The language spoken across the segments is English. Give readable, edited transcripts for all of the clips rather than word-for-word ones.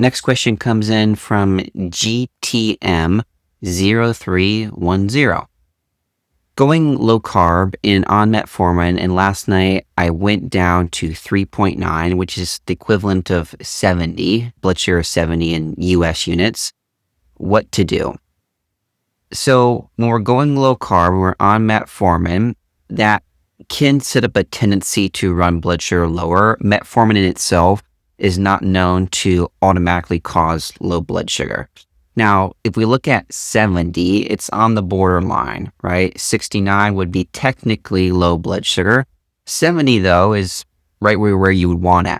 Next question comes in from GTM0310. Going low carb and on metformin, and last night I went down to 3.9, which is the equivalent of 70, blood sugar 70 in US units. What to do? So when we're going low carb, we're on metformin, that can set up a tendency to run blood sugar lower. Metformin in itself is not known to automatically cause low blood sugar. Now, if we look at 70, it's on the borderline, right? 69 would be technically low blood sugar. 70, though, is right where you would want it.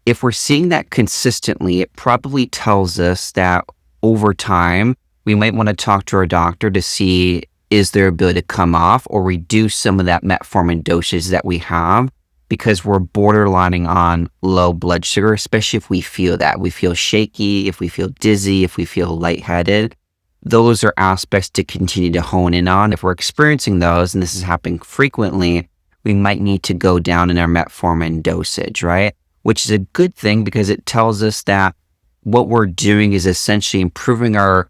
If we're seeing that consistently, it probably tells us that over time, we might want to talk to our doctor to see, is there ability to come off or reduce some of that metformin dosage that we have, because we're borderlining on low blood sugar, especially if we feel that. We feel shaky, if we feel dizzy, if we feel lightheaded. Those are aspects to continue to hone in on. If we're experiencing those, and this is happening frequently, we might need to go down in our metformin dosage, right? Which is a good thing because it tells us that what we're doing is essentially improving our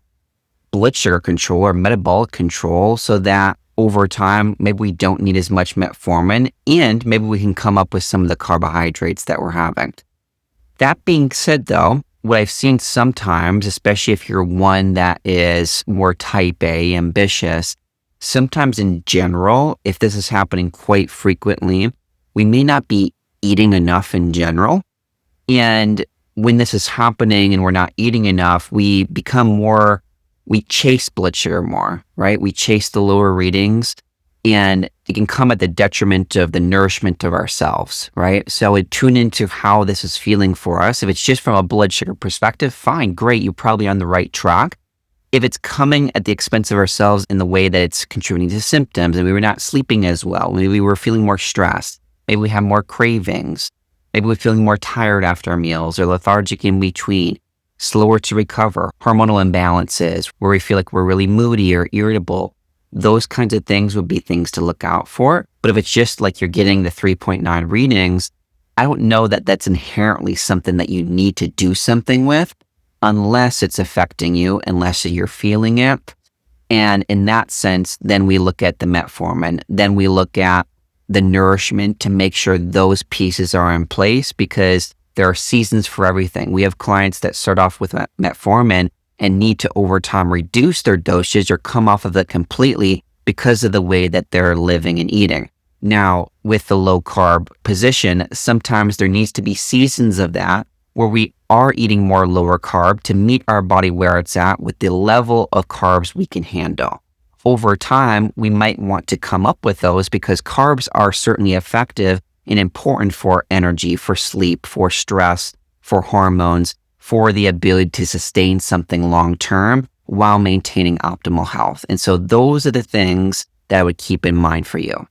blood sugar control or metabolic control so that over time, maybe we don't need as much metformin and maybe we can come up with some of the carbohydrates that we're having. That being said though, what I've seen sometimes, especially if you're one that is more type A, ambitious, sometimes in general, if this is happening quite frequently, we may not be eating enough in general. And when this is happening and we're not eating enough, we chase blood sugar more, right? We chase the lower readings and it can come at the detriment of the nourishment of ourselves, right? So we tune into how this is feeling for us. If it's just from a blood sugar perspective, fine, great, you're probably on the right track. If it's coming at the expense of ourselves in the way that it's contributing to symptoms and we were not sleeping as well, maybe we were feeling more stressed, maybe we have more cravings, maybe we're feeling more tired after our meals or lethargic in between, slower to recover, hormonal imbalances, where we feel like we're really moody or irritable, those kinds of things would be things to look out for. But if it's just like you're getting the 3.9 readings, I don't know that that's inherently something that you need to do something with unless it's affecting you, unless you're feeling it. And in that sense, then we look at the metformin, then we look at the nourishment to make sure those pieces are in place, because there are seasons for everything. We have clients that start off with metformin and need to over time reduce their dosage or come off of it completely because of the way that they're living and eating. Now, with the low carb position, sometimes there needs to be seasons of that where we are eating more lower carb to meet our body where it's at with the level of carbs we can handle. Over time, we might want to come up with those because carbs are certainly effective and important for energy, for sleep, for stress, for hormones, for the ability to sustain something long-term while maintaining optimal health. And so those are the things that I would keep in mind for you.